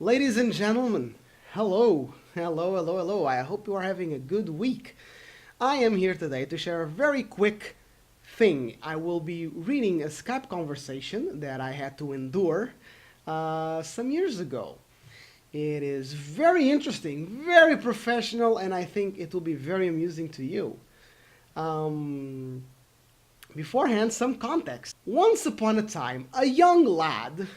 Ladies and gentlemen, hello, hello, hello, hello. I hope you are having a good week. I am here today to share a very quick thing. I will be reading a Skype conversation that I had to endure some years ago. It is very interesting, very professional, and I think it will be very amusing to you. Um, Beforehand, some context. Once upon a time, a young lad,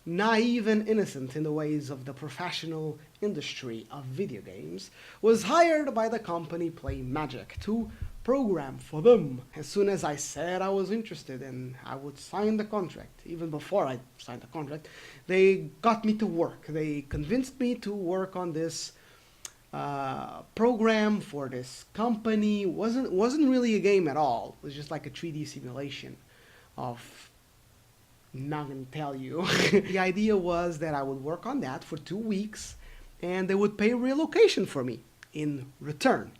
naive and innocent in the ways of the professional industry of video games, was hired by the company Play Magic to program for them. As soon as I said I was interested and I would sign the contract, even before I signed the contract, they got me to work. They convinced me to work on this program for this company. Wasn't really a game at all. It was just like a 3D simulation of, not gonna tell you. The idea was that I would work on that for 2 weeks and they would pay relocation for me in return.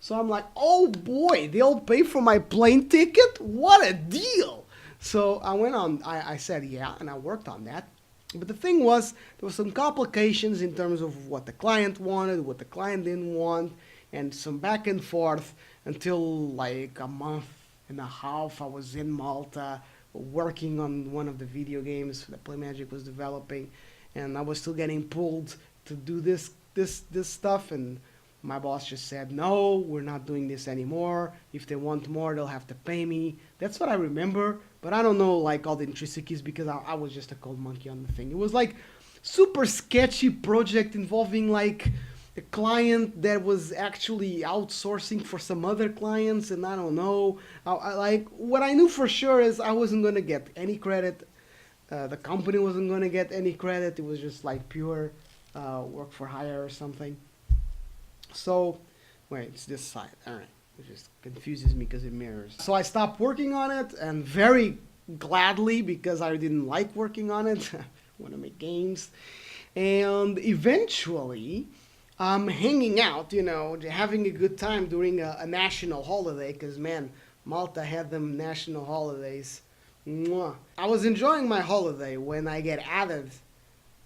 So I'm like, oh boy, they'll pay for my plane ticket? What a deal! So I went on, I said yeah, and I worked on that. But the thing was, there were some complications in terms of what the client wanted, what the client didn't want, and some back and forth until like a month and a half I was in Malta working on one of the video games that PlayMagic was developing, and I was still getting pulled to do this stuff, and my boss just said, no, we're not doing this anymore. If they want more, they'll have to pay me. That's what I remember, but I don't know like all the intricacies because I was just a cold monkey on the thing. It was like super sketchy project involving like a client that was actually outsourcing for some other clients, and I don't know. Like what I knew for sure is I wasn't going to get any credit. The company wasn't going to get any credit. It was just like pure work for hire or something. So, wait, it's this side. All right. It just confuses me because it mirrors. So I stopped working on it, and very gladly, because I didn't like working on it. I want to make games. And eventually, I'm hanging out, having a good time during a national holiday, because, man, Malta had them national holidays. Mwah. I was enjoying my holiday when I get added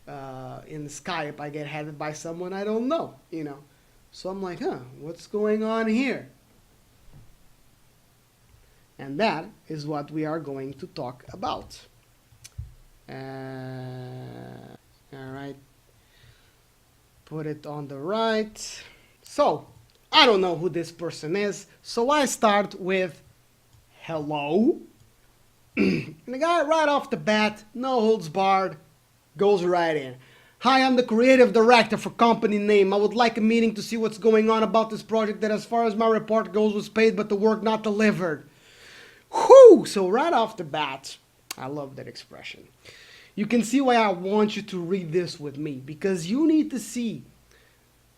in Skype. I get added by someone I don't know. So I'm like, what's going on here? And that is what we are going to talk about. All right. Put it on the right. So, I don't know who this person is, so I start with hello. And the guy right off the bat, no holds barred, goes right in. Hi, I'm the creative director for company name. I would like a meeting to see what's going on about this project that, as far as my report goes, was paid but the work not delivered. Whew! So right off the bat, I love that expression. You can see why I want you to read this with me, because you need to see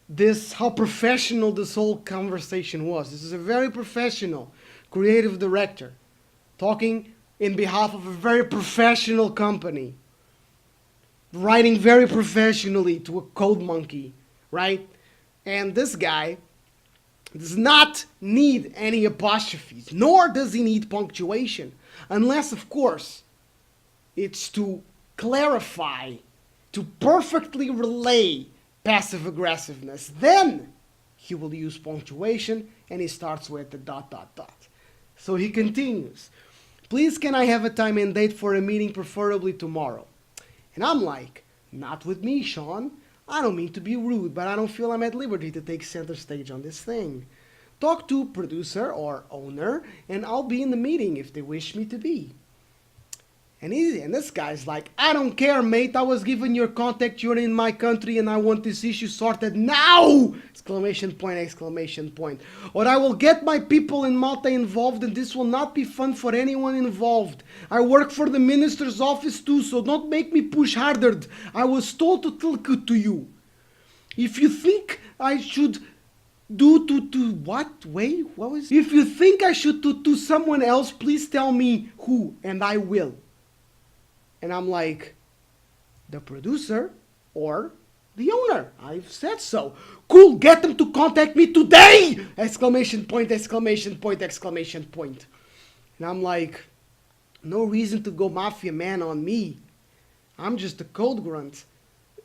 this, how professional this whole conversation was. This is a very professional creative director talking in behalf of a very professional company, writing very professionally to a code monkey, right? And this guy does not need any apostrophes, nor does he need punctuation, unless, of course, it's to clarify, to perfectly relay passive aggressiveness. Then he will use punctuation, and he starts with the ... So he continues, please can I have a time and date for a meeting, preferably tomorrow? And I'm like, not with me, Sean. I don't mean to be rude, but I don't feel I'm at liberty to take center stage on this thing. Talk to producer or owner, and I'll be in the meeting if they wish me to be. And this guy's like, I don't care, mate. I was given your contact. You're in my country, and I want this issue sorted now! Exclamation point, exclamation point. Or I will get my people in Malta involved, and this will not be fun for anyone involved. I work for the minister's office too, so don't make me push harder. I was told to tell it to you. If you think I should do to what? Wait, what was? If you think I should do to someone else, please tell me who, and I will. And I'm like, the producer or the owner. I've said so. Cool, get them to contact me today! Exclamation point, exclamation point, exclamation point. And I'm like, no reason to go mafia man on me. I'm just a code grunt.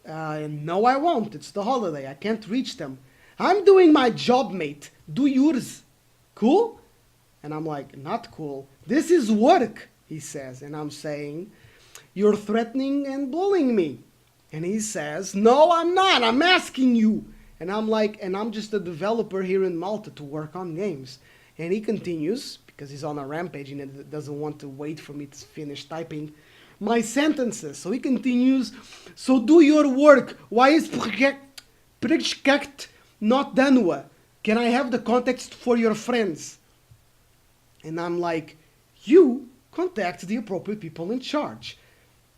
No, I won't. It's the holiday. I can't reach them. I'm doing my job, mate. Do yours. Cool? And I'm like, not cool. This is work, he says. And I'm saying, you're threatening and bullying me. And he says, no, I'm not. I'm asking you. And I'm like, and I'm just a developer here in Malta to work on games. And he continues, because he's on a rampage and doesn't want to wait for me to finish typing my sentences. So he continues, so do your work. Why is project not done? Can I have the context for your friends? And I'm like, you contact the appropriate people in charge.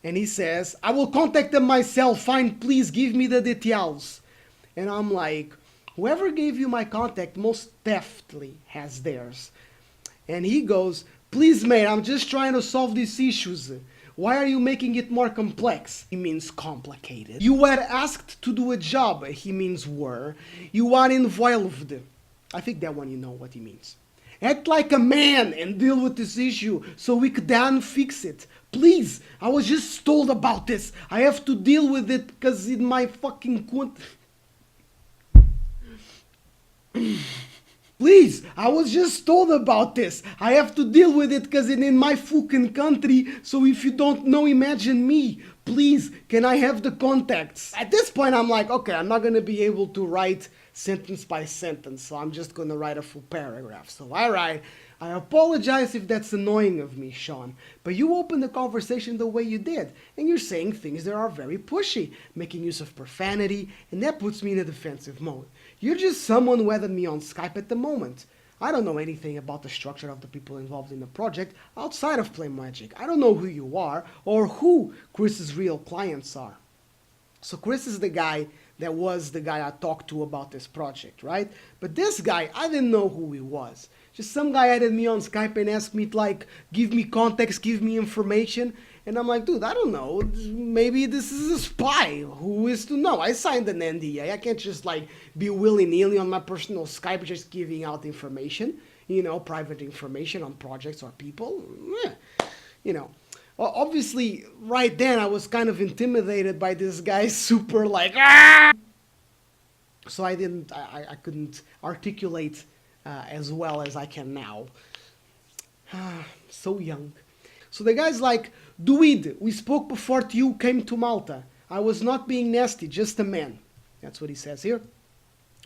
And he says, I will contact them myself. Fine, please give me the details. And I'm like, whoever gave you my contact most deftly has theirs. And he goes, please, mate, I'm just trying to solve these issues. Why are you making it more complex? He means complicated. You were asked to do a job. He means were. You are involved. I think that one you know what he means. Act like a man and deal with this issue so we can then fix it. Please, I was just told about this. I have to deal with it because in my fucking Please, I was just told about this. I have to deal with it because it's in my fucking country. So if you don't know, imagine me. Please, can I have the contacts? At this point, I'm like, okay, I'm not going to be able to write sentence by sentence. So I'm just going to write a full paragraph. So I write, I apologize if that's annoying of me, Sean, but you opened the conversation the way you did, and you're saying things that are very pushy, making use of profanity, and that puts me in a defensive mode. You're just someone who added me on Skype at the moment. I don't know anything about the structure of the people involved in the project outside of Play Magic. I don't know who you are or who Chris's real clients are. So Chris is the guy that was the guy I talked to about this project, right? But this guy, I didn't know who he was. Just some guy added me on Skype and asked me, like, give me context, give me information. And I'm like, dude, I don't know. Maybe this is a spy. Who is to know? I signed an NDA. I can't just, like, be willy-nilly on my personal Skype just giving out information. You know, private information on projects or people. You know. Well, obviously, right then, I was kind of intimidated by this guy super, like, ah! So I couldn't articulate as well as I can now. So young. So the guy's like, Dude, we spoke before you came to Malta. I was not being nasty, just a man. That's what he says here.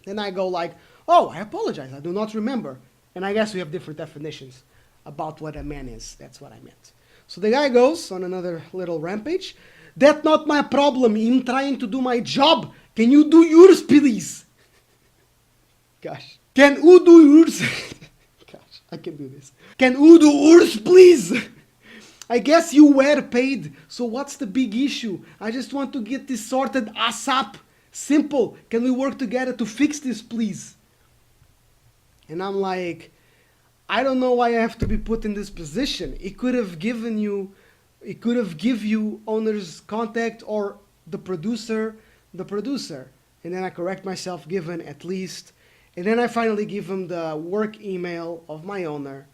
Then I go like, oh, I apologize, I do not remember. And I guess we have different definitions about what a man is. That's what I meant. So the guy goes on another little rampage. That's not my problem. I'm trying to do my job. Can you do yours, please? Gosh. Can you do yours? Gosh, I can do this. Can you do yours, please? I guess you were paid, so what's the big issue? I just want to get this sorted ASAP. Simple. Can we work together to fix this, please? And I'm like, I don't know why I have to be put in this position. It could have given you owner's contact or the producer. And then I correct myself, given at least. And then I finally give him the work email of my owner,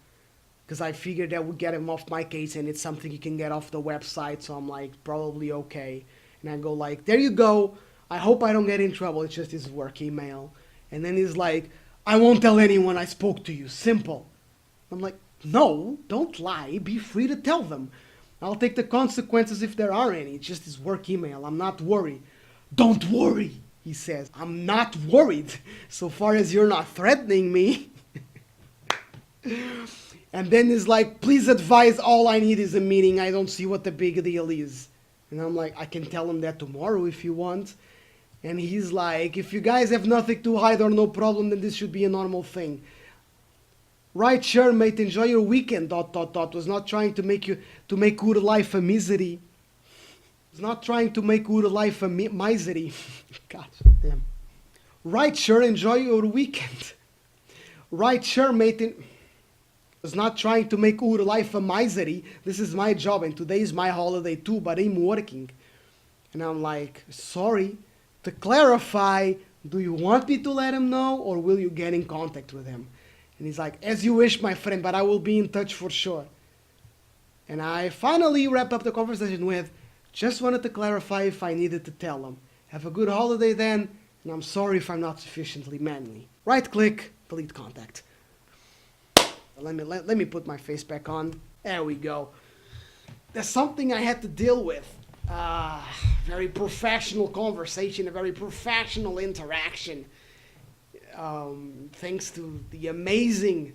because I figured that would get him off my case and it's something you can get off the website. So I'm like, probably okay. And I go like, there you go. I hope I don't get in trouble. It's just his work email. And then he's like, I won't tell anyone I spoke to you. Simple. I'm like, no, don't lie. Be free to tell them. I'll take the consequences if there are any. It's just his work email. I'm not worried. Don't worry, he says. I'm not worried so far as you're not threatening me. And then he's like, please advise, all I need is a meeting. I don't see what the big deal is. And I'm like, I can tell him that tomorrow if you want. And he's like, if you guys have nothing to hide or no problem, then this should be a normal thing. Right, sure, mate, enjoy your weekend, ... Was not trying to make your life a misery. Was not trying to make your life a misery. God damn. Right, sure, enjoy your weekend. Right, sure, mate. Was not trying to make your life a misery. This is my job and today is my holiday too, but I'm working. And I'm like, sorry. To clarify, do you want me to let him know or will you get in contact with him? And he's like, as you wish, my friend, but I will be in touch for sure. And I finally wrapped up the conversation with, just wanted to clarify if I needed to tell him. Have a good holiday then, and I'm sorry if I'm not sufficiently manly. Right click, delete contact. Let me put my face back on. There we go. There's something I had to deal with. Very professional conversation, a very professional interaction. Thanks to the amazing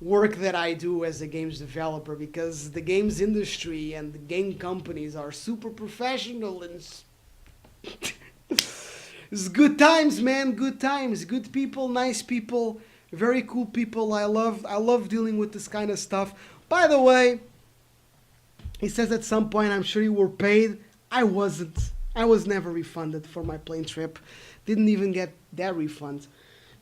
work that I do as a games developer, because the games industry and the game companies are super professional, and it's good times, man, good times, good people, nice people, very cool people. I love dealing with this kind of stuff. By the way, he says at some point, I'm sure you were paid. I wasn't. I was never refunded for my plane trip. Didn't even get that refund.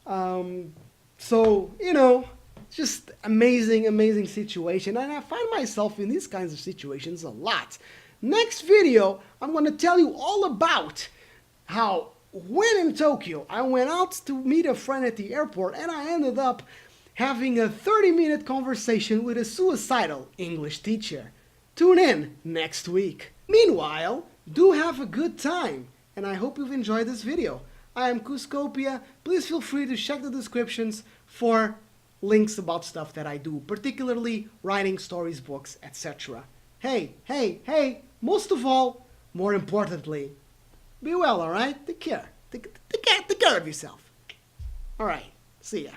So, you know, just amazing situation. And I find myself in these kinds of situations a lot. Next video, I'm going to tell you all about how when in Tokyo, I went out to meet a friend at the airport and I ended up having a 30-minute conversation with a suicidal English teacher. Tune in next week. Meanwhile, do have a good time, and I hope you've enjoyed this video. I am Kuzcopia. Please feel free to check the descriptions for links about stuff that I do, particularly writing stories, books, etc. Hey, most of all, more importantly, be well, alright? Take care. Take care of yourself. Alright, see ya.